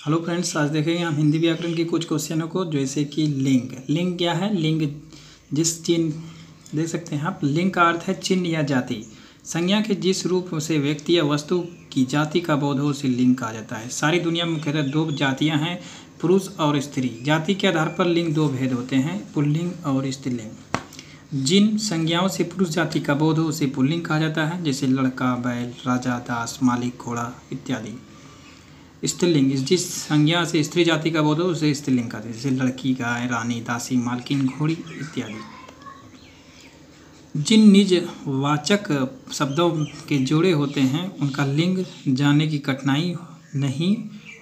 Hello friends, आज देखेंगे हम हिंदी व्याकरण के कुछ क्वेश्चनों को। जैसे कि लिंग। लिंग क्या है? लिंग जिस चिन्ह देख सकते हैं आप। लिंग का अर्थ है चिन्ह या जाति। संज्ञा के जिस रूप से व्यक्ति या वस्तु की जाति का बोध हो उसे लिंग कहा जाता है। सारी दुनिया में मुख्यतः दो जातियां हैं, पुरुष और स्त्री। जाति के आधार पर लिंग दो भेद होते हैं, पुल्लिंग और स्त्रीलिंग। जिन संज्ञाओं से पुरुष जाति का बोध हो उसे पुल्लिंग कहा जाता है, जैसे लड़का, बैल, राजा, दास, मालिक, घोड़ा इत्यादि। स्त्रीलिंग जिस संज्ञा से स्त्री जाति का बोध हो उसे स्त्रीलिंग कहते हैं, जैसे लड़की, गाय, रानी, दासी, मालकिन, घोड़ी इत्यादि। जिन निज वाचक शब्दों के जोड़े होते हैं उनका लिंग जानने की कठिनाई नहीं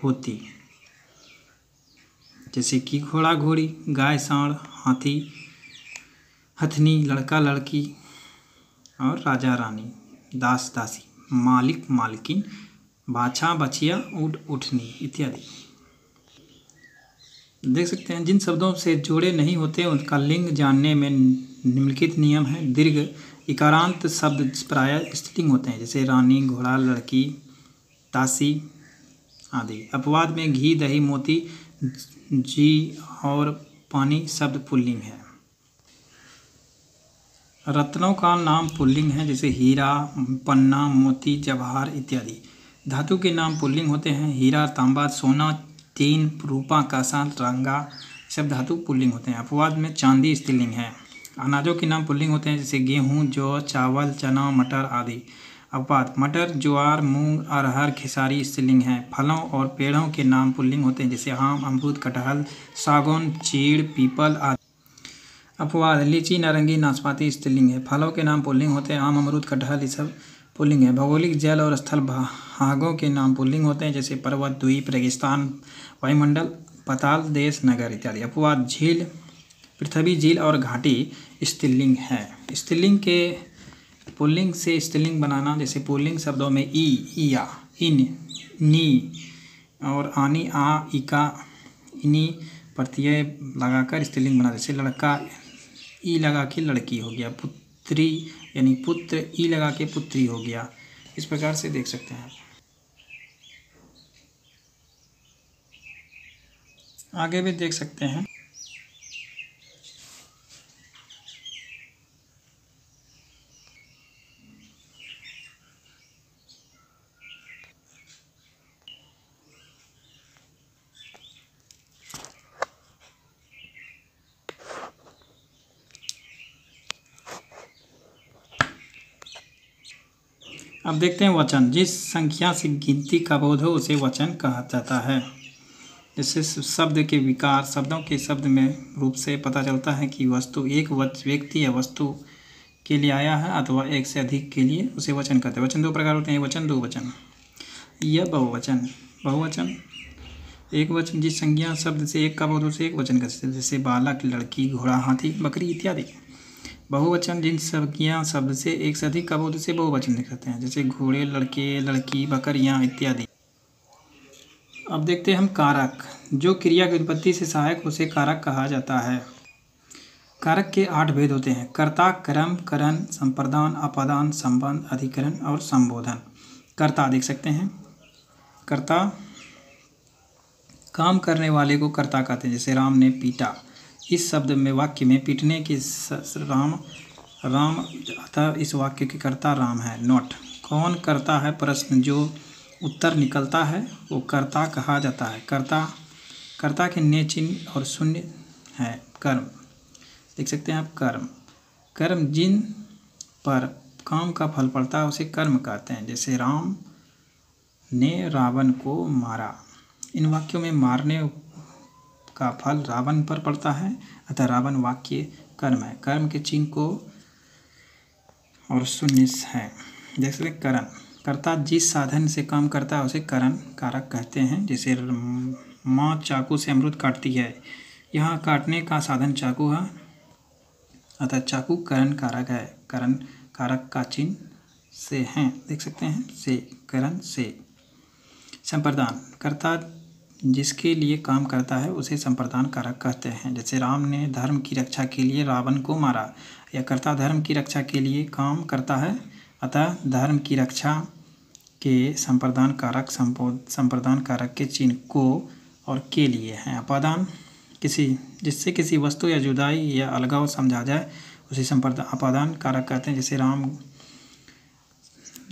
होती, जैसे कि घोड़ा, घोड़ी, गाय, सांड, हाथी, हथनी, लड़का, लड़की और राजा, रानी, दास, दासी, मालिक, मालकिन, बाछा, बछिया, ऊँट, ऊँटनी इत्यादि। देख सकते हैं जिन शब्दों से जोड़े नहीं होते उनका लिंग जानने में निम्नलिखित नियम है। दीर्घ इकारांत शब्द प्रायः स्त्रीलिंग होते हैं, जैसे रानी, घोड़ा, लड़की, दासी आदि। अपवाद में घी, दही, मोती, जी और पानी शब्द पुल्लिंग है। रत्नों का नाम पुल्लिंग है, जैसे हीरा, पन्ना, मोती, जवाहर इत्यादि। धातु के नाम पुल्लिंग होते हैं, हीरा, तांबा, सोना, तीन, रूपा, कांसा, रंगा सब धातु पुल्लिंग होते हैं। अपवाद में चांदी स्त्रीलिंग है। अनाजों के नाम पुल्लिंग होते हैं, जैसे गेहूँ, जौ, चावल, चना, मटर आदि। अपवाद मटर, ज्वार, मूंग, अरहर, खेसारी स्त्रीलिंग है। फलों और पेड़ों के नाम पुल्लिंग होते हैं, जैसे आम, अमरूद, कटहल, सागौन, चीड़, पीपल आदि। अपवाद लीची, नारंगी, नाशपाती स्त्रीलिंग है। फलों के नाम पुल्लिंग होते हैं, आम, अमरूद, कटहल ये सब पुल्लिंग है। भौगोलिक जल और स्थल भागों के नाम पुल्लिंग होते हैं, जैसे पर्वत, द्वीप, रेगिस्तान, वायुमंडल, पाताल देश, नगर इत्यादि। अपवाद झील, पृथ्वी, झील और घाटी स्त्रीलिंग है। स्त्रीलिंग के पुल्लिंग से स्त्रीलिंग बनाना, जैसे पुल्लिंग शब्दों में ई, इया, इन, नी और आनी, आ, इका, इनी प्रत्यय लगाकर स्त्रीलिंग बना। जैसे लड़का ई लगा के लड़की हो गया, पुत्री यानी पुत्र ई लगा के पुत्री हो गया। इस प्रकार से देख सकते हैं। आगे भी देख सकते हैं। अब देखते हैं वचन। जिस संख्या से गिनती का बोध हो उसे वचन कहा जाता है। जैसे शब्द के विकार शब्दों के शब्द में रूप से पता चलता है कि वस्तु एक व्यक्ति या वस्तु के लिए आया है अथवा एक से अधिक के लिए, उसे वचन कहते हैं। वचन दो प्रकार होते हैं, वचन, दो वचन या बहुवचन। बहुवचन एक वचन जिस संज्ञा शब्द से एक का बोध हो उसे एक वचन कहते हैं, जैसे बालक, लड़की, घोड़ा, हाथी, बकरी इत्यादि। बहुवचन जिन संज्ञा शब्द से एक से अधिक का बोध से बहुवचन दिखाते हैं, जैसे घोड़े, लड़के, लड़की, बकरियां इत्यादि। अब देखते हैं हम कारक। जो क्रिया की उत्पत्ति से सहायक उसे कारक कहा जाता है। कारक के 8 भेद होते हैं, कर्ता, कर्म, करण, संप्रदान, अपादान, संबंध, अधिकरण और संबोधन। कर्ता देख सकते हैं। कर्ता काम करने वाले को कर्ता कहते हैं, जैसे राम ने पीटा। इस शब्द में वाक्य में पीटने की राम अतः इस वाक्य के कर्ता राम है। नोट। कौन करता है प्रश्न जो उत्तर निकलता है वो कर्ता कहा जाता है। कर्ता के ने चिन्ह और शून्य है। कर्म देख सकते हैं आप। कर्म जिन पर काम का फल पड़ता है उसे कर्म कहते हैं, जैसे राम ने रावण को मारा। इन वाक्यों में मारने का फल रावण पर पड़ता है, अतः रावण वाक्य कर्म है। कर्म के चिन्ह को और शून्य है। देख सकते करण। कर्ता जिस साधन से काम करता है उसे करण कारक कहते हैं, जैसे माँ चाकू से अमरूद काटती है। यहाँ काटने का साधन चाकू है, अतः चाकू करण कारक है। करण कारक का चिन्ह से हैं, देख सकते हैं, से, करण से। संप्रदान कर्ता जिसके लिए काम करता है उसे संप्रदान कारक कहते हैं, जैसे राम ने धर्म की रक्षा के लिए रावण को मारा। यह कर्ता धर्म की रक्षा के लिए काम करता है, अतः धर्म की रक्षा के संप्रदान कारक संप्रदान कारक के चिन्ह को और के लिए हैं। अपादान जिससे किसी वस्तु या जुदाई या अलगाव समझा जाए उसे अपादान कारक कहते हैं। जैसे राम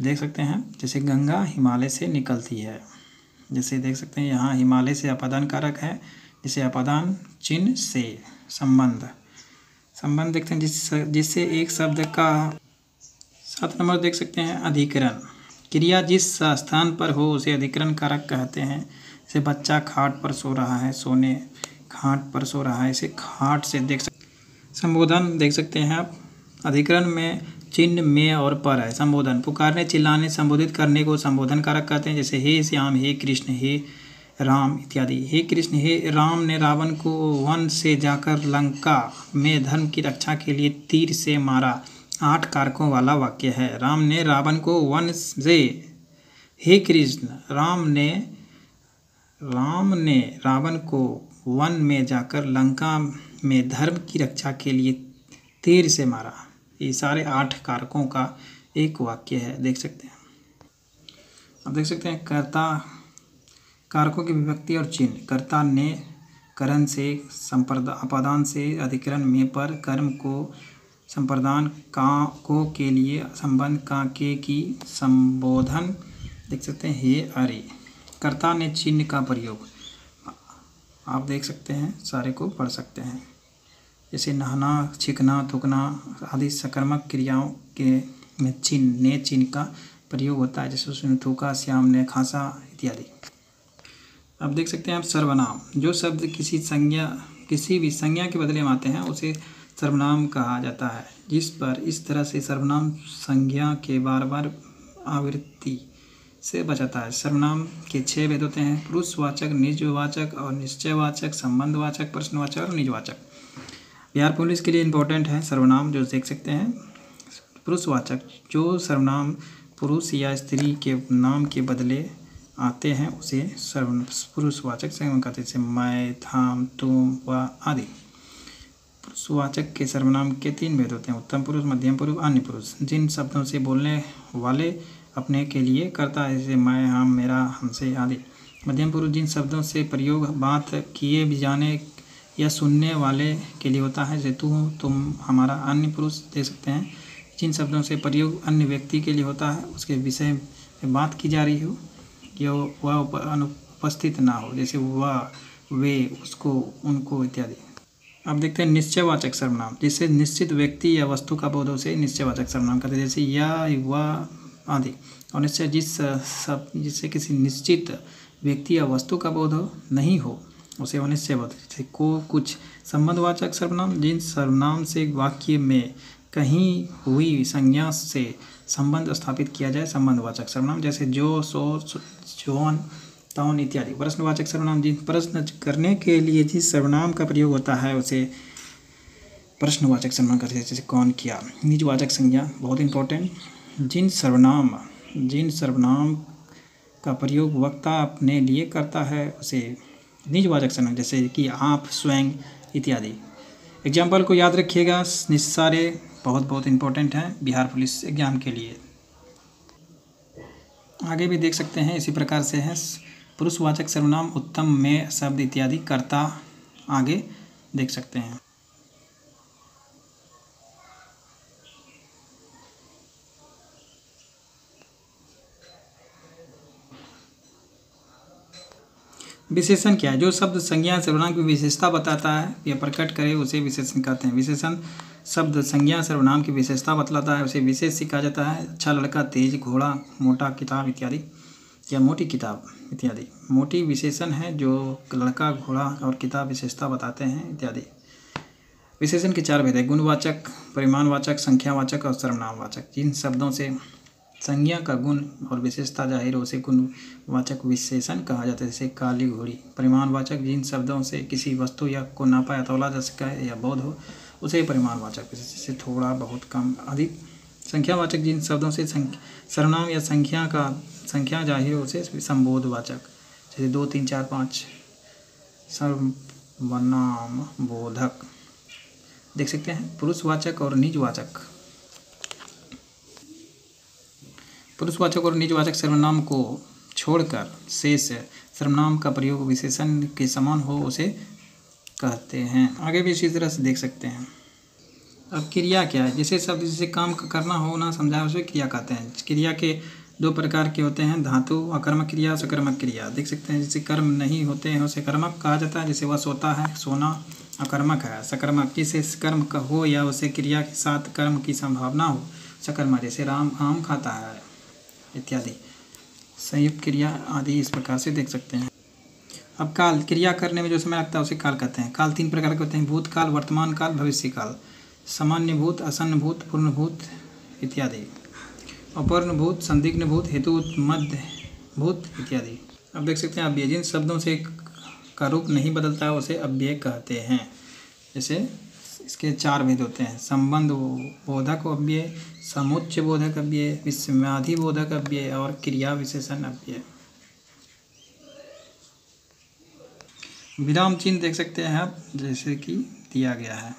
देख सकते हैं, जैसे गंगा हिमालय से निकलती है, जैसे देख सकते हैं यहाँ हिमालय से अपादान कारक है। जैसे अपादान चिन्ह से संबंध देखते हैं जिससे एक शब्द का। 7 नंबर देख सकते हैं अधिकरण। क्रिया जिस स्थान पर हो उसे अधिकरण कारक कहते हैं। जैसे बच्चा खाट पर सो रहा है, सोने खाट पर सो रहा है, इसे खाट से देख सकते। संबोधन देख सकते हैं आप, अधिकरण में चिन्ह में और पर है। संबोधन पुकारने चिल्लाने संबोधित करने को संबोधन कारक कहते हैं। जैसे हे श्याम, हे कृष्ण, हे राम इत्यादि। हे कृष्ण, हे राम ने रावण को वन से जाकर लंका में धर्म की रक्षा के लिए तीर से मारा। 8 कारकों वाला वाक्य है। राम ने रावण को वन से, हे कृष्ण, राम ने रावण को वन में जाकर लंका में धर्म की रक्षा के लिए तीर से मारा। ये सारे 8 कारकों का एक वाक्य है, देख सकते हैं। अब देख सकते हैं कर्ता कारकों की विभक्ति और चिन्ह। कर्ता ने करण से, अपादान से, अधिकरण में पर, कर्म को, संप्रदान का को के लिए, संबंध का के की, संबोधन देख सकते हैं हे अरे। कर्ता ने चिन्ह का प्रयोग आप देख सकते हैं, सारे को पढ़ सकते हैं। जैसे नहाना, छिकना, थूकना आदि सकर्मक क्रियाओं के में चिन्ह का प्रयोग होता है। जैसे उसने थूका, श्याम ने खांसा इत्यादि। अब देख सकते हैं आप सर्वनाम। जो शब्द किसी भी संज्ञा के बदले में आते हैं उसे सर्वनाम कहा जाता है। जिस पर इस तरह से सर्वनाम संज्ञा के बार बार आवृत्ति से बचाता है। सर्वनाम के 6 भेद होते हैं: पुरुषवाचक, निजवाचक और निश्चयवाचक, संबंधवाचक, प्रश्नवाचक और निजवाचक। बिहार पुलिस के लिए इम्पोर्टेंट है सर्वनाम, जो देख सकते हैं। पुरुषवाचक, जो सर्वनाम पुरुष या स्त्री के नाम के बदले आते हैं उसे पुरुषवाचक सर्वनाम कहते हैं। जैसे मैं, थाम, तुम, वह आदि। पुरुषवाचक के सर्वनाम के 3 भेद होते हैं: उत्तम पुरुष, मध्यम पुरुष, अन्य पुरुष। जिन शब्दों से बोलने वाले अपने के लिए करता है, जैसे मैं, हम, मेरा, हमसे आदि। मध्यम पुरुष, जिन शब्दों से प्रयोग बात किए भी जाने या सुनने वाले के लिए होता है, जैसे तू, तुम, हमारा। अन्य पुरुष देख सकते हैं, जिन शब्दों से प्रयोग अन्य व्यक्ति के लिए होता है, उसके विषय में बात की जा रही हो कि वह अनुपस्थित ना हो, जैसे वह, वे, उसको, उनको इत्यादि। अब देखते हैं निश्चयवाचक सर्वनाम। जिससे निश्चित व्यक्ति या वस्तु का बोध हो उसे निश्चयवाचक सर्वनाम कहते हैं। जैसे या, वह आदि। और निश्चय जिससे किसी निश्चित व्यक्ति या वस्तु का बोध नहीं हो उसे अनिश्चयवाचक। जैसे को, कुछ। संबंधवाचक सर्वनाम, जिन सर्वनाम से वाक्य में कहीं हुई संज्ञा से संबंध स्थापित किया जाए, संबंधवाचक सर्वनाम। जैसे जो, सो, जौन, तौन इत्यादि। प्रश्नवाचक सर्वनाम, जिन प्रश्न करने के लिए जिस सर्वनाम का प्रयोग होता है उसे प्रश्नवाचक सर्वनाम कहते हैं। जैसे कौन, किया। निजवाचक संज्ञा बहुत इंपॉर्टेंट। जिन सर्वनाम का प्रयोग वक्ता अपने लिए करता है उसे निजवाचक सर्वनाम, जैसे कि आप, स्वयं इत्यादि। एग्जाम्पल को याद रखिएगा, सारे बहुत इंपॉर्टेंट हैं बिहार पुलिस एग्जाम के लिए। आगे भी देख सकते हैं इसी प्रकार से है। पुरुषवाचक सर्वनाम उत्तम, में, शब्द इत्यादि। कर्ता आगे देख सकते हैं। विशेषण क्या है? जो शब्द संज्ञा सर्वनाम की विशेषता बताता है या प्रकट करे उसे विशेषण कहते हैं। विशेषण शब्द संज्ञा सर्वनाम की विशेषता बतलाता है उसे विशेष कहा जाता है। अच्छा लड़का, तेज घोड़ा, मोटा किताब इत्यादि, या मोटी किताब इत्यादि। मोटी विशेषण है जो लड़का, घोड़ा और किताब विशेषता बताते हैं इत्यादि। विशेषण के 4 भेद है: गुणवाचक, परिमाणवाचक, संख्यावाचक और सर्वनामवाचक। जिन शब्दों से संज्ञा का गुण और विशेषता जाहिर हो उसे गुणवाचक विशेषण कहा जाता है। जैसे काली घोड़ी। परिमाणवाचक, जिन शब्दों से किसी वस्तु या को नापा या तौला जा सका या बोध हो उसे परिमाणवाचक विशेषण, जैसे थोड़ा, बहुत, कम, अधिक। संख्यावाचक, जिन शब्दों से सर्वनाम या संख्या जाहिर हो उसे संबोधवाचक, जैसे 2, 3, 4, 5। सर्वनाम बोधक देख सकते हैं। पुरुषवाचक और निजवाचक। पुरुषवाचक और निजवाचक सर्वनाम को छोड़कर शेष सर्वनाम का प्रयोग विशेषण के समान हो उसे कहते हैं। आगे भी इसी तरह से देख सकते हैं। अब क्रिया क्या है? जिसे शब्द जिसे काम करना हो ना समझाए उसे क्रिया कहते हैं। क्रिया के दो प्रकार के होते हैं, धातु अकर्मक क्रिया, सकर्मक क्रिया। देख सकते हैं जिसे कर्म नहीं होते हैं उसे कर्मक कहा जाता है। जैसे वह सोता है, सोना अकर्मक है। सकर्मक जिसे कर्म का हो या उसे क्रिया के साथ कर्म की संभावना हो, सकर्मक। जैसे राम आम खाता है इत्यादि। संयुक्त क्रिया आदि इस प्रकार से देख सकते हैं। अब काल, क्रिया करने में जो समय लगता है उसे काल कहते हैं। काल 3 प्रकार के होते हैं, भूतकाल, वर्तमान काल, भविष्य काल। सामान्य भूत, असन्न भूत, पूर्ण भूत इत्यादि। अपूर्ण भूत, संदिग्ध भूत, हेतु, मध्य भूत इत्यादि। अब देख सकते हैं अव्यय, जिन शब्दों से का रूप नहीं बदलता है उसे अव्यय कहते हैं। जैसे इसके 4 भेद होते हैं, संबंध बोधक अव्यय, समुच्चय बोधक अव्यय, विस्मयादि बोधक अव्यय और क्रिया विशेषण अव्यय। विराम चिन्ह देख सकते हैं आप, जैसे कि दिया गया है।